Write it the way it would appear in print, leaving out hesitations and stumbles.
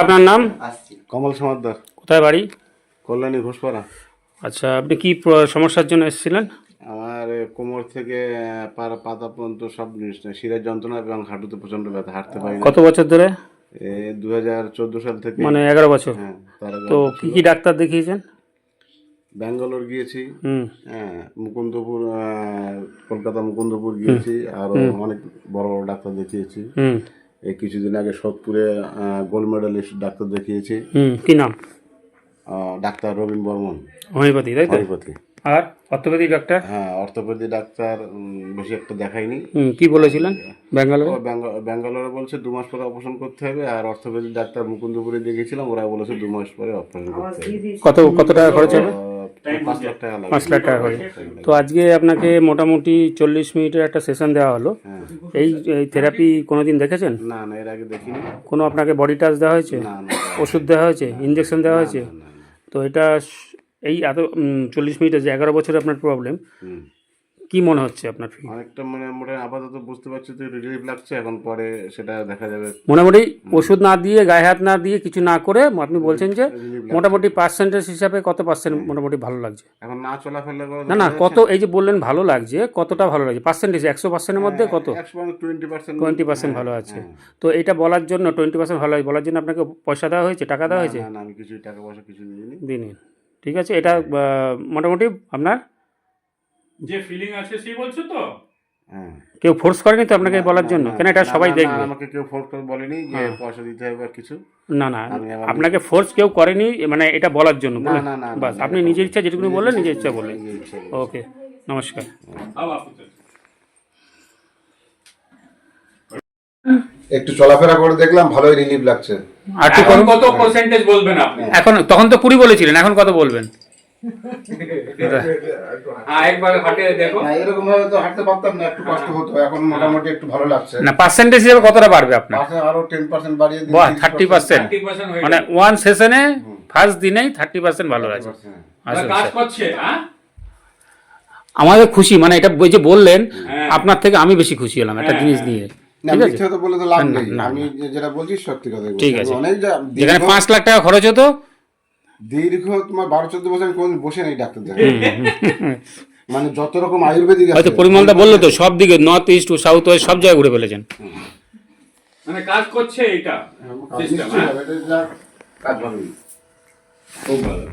আপনার নাম? কমল সমাদ্দার। কোথায় বাড়ি? কল্যাণী ঘোষপাড়া। আচ্ছা, আপনি কি সমস্যার জন্য এসেছিলেন? আমার কোমর থেকে পাতা পর্যন্ত সব শিরার যন্ত্রণা এবং হাঁটুতে প্রচন্ড ব্যথা, হাঁটতে পারি না। কত বছর ধরে? 2014 সাল থেকে। মানে 11 বছর। হ্যাঁ, তার আগে তো কি ডাক্তার দেখিয়েছেন? ব্যাঙ্গালোর গিয়েছি, হ্যাঁ, মুকুন্দপুর, কলকাতা মুকুন্দপুর গিয়েছি, আরো অনেক বড় বড় ডাক্তার দেখিয়েছি। এই কিছুদিন আগে সোদপুরে গোল্ড মেডালিস্ট ডাক্তার দেখিয়েছি। কি নাম? ডাক্তার রবীন বর্মন, হোমিওপ্যাথি, তাই তো? হোমিওপ্যাথি। আর অর্থোপেডিক ডাক্তার? হ্যাঁ, অর্থোপেডিক ডাক্তার বেশি একটা দেখাইনি। কি বলেছিলেন ব্যাঙ্গালোরে? ব্যাঙ্গালোরে বলছে 2 মাস পরে অপারেশন করতে হবে, আর অর্থোপেডিক ডাক্তার মুকুন্দপুরে দেখেছিলাম, ওরা বলেছে 2 মাস পরে অপারেশন করতে হবে। কত টাকা খরচ হবে? 5 লাখ টাকা লাগবে। 5 লাখ টাকা হবে। তো আজকে আপনাকে মোটামুটি 40 মিনিটের একটা সেশন দেওয়া হলো। এই থেরাপি কোনোদিন দেখেছেন? না না, এর আগে দেখিনি। কোনো আপনাকে বডি টাচ দেওয়া হয়েছে? না না। ওষুধ দেওয়া হয়েছে? ইঞ্জেকশন দেওয়া হয়েছে? তো এটা এই এত 40 মিনিটে যে 11 বছর আপনার প্রবলেম, কি মনে হচ্ছে আপনার? অনেকটা মোটামুটি আপাতত বুঝতে পারছি তো রিলিফ লাগছে, এখন পরে সেটা দেখা যাবে। মোটামুটি ওষুধ না দিয়ে, গায়ে হাত না দিয়ে, কিছু না করে আপনি বলছেন যে মোটামুটি পার্সেন্টেজ হিসাবে কত পার্সেন্ট মোটামুটি ভালো লাগছে? এখন না চলাফেরা করে না কত, এই যে বললেন ভালো লাগছে, কতটা ভালো লাগছে পার্সেন্টেজ? 100%-এর মধ্যে কত? 20% ভালো আছে। তো এটা বলার জন্য 20% ভালো আছে বলার জন্য আপনাকে পয়সা দেওয়া হয়েছে, টাকা দেওয়া হয়েছে? না, আমি কিছু টাকা পয়সা কিছু দিইনি। ঠিক আছে, এটা মোটামুটি আপনার যে ফিলিং আছে সেই বলছো তো? হ্যাঁ। কেউ ফোর্স করেনি তো আপনাকে বলার জন্য? কেন, এটা সবাই দেখবে। আমাকে কেউ ফোর্স করে বলেনি যে পয়সা দিতে হবে আর কিছু। না আপনাকে ফোর্স কেউ করেনি, মানে এটা বলার জন্য। না, বাস আপনি নিজের ইচ্ছা যেটুকু বললেন, নিজের ইচ্ছা বললেন। ওকে, নমস্কার। একটু চলাফেরা করে দেখলাম, ভালোই রিলিফ লাগছে। আর এখন কত পার্সেন্টেজ বলবেন আপনি? এখন, তখন তো 20 বলেছিলেন, এখন কত বলবেন? একবার হাঁটে দেখো। এরকম ভাবে তো হাঁটতে পারতাম না, একটু কষ্ট হতো, এখন মোটামুটি একটু ভালো লাগছে। না, পার্সেন্টেজ হিসেবে কতটা বাড়বে আপনার? আরো 10% বাড়িয়ে দিন। বাহ, 30%। মানে ওয়ান সেশনে, ফার্স্ট দিনেই 30% ভালো আছে। কাজ করছে। আমাদের খুশি, মানে এটা যে বললেন, আপনার থেকে আমি বেশি খুশি হলাম একটা জিনিস নিয়ে। না, মিথ্যা তো বলে তো লাভ নেই, আমি যেটা বলছি সত্যি কথা বলছি। ঠিক আছে, অনেক যেখানে 5 লাখ টাকা খরচ হতো, দীর্ঘ তোমার 12-14 বছর কোন বসে নেই ডাক্তার দেখে। মানে যত রকম আয়ুর্বেদিক আছে, হয়তো পরিমলদা বললো তো সব দিকে, নর্থ ইস্ট, সাউথ ওয়েস্ট সব জায়গায় ঘুরে ফেলেছেন। মানে কাজ করছে এটা সিস্টেম। কাজ ভালো, খুব ভালো।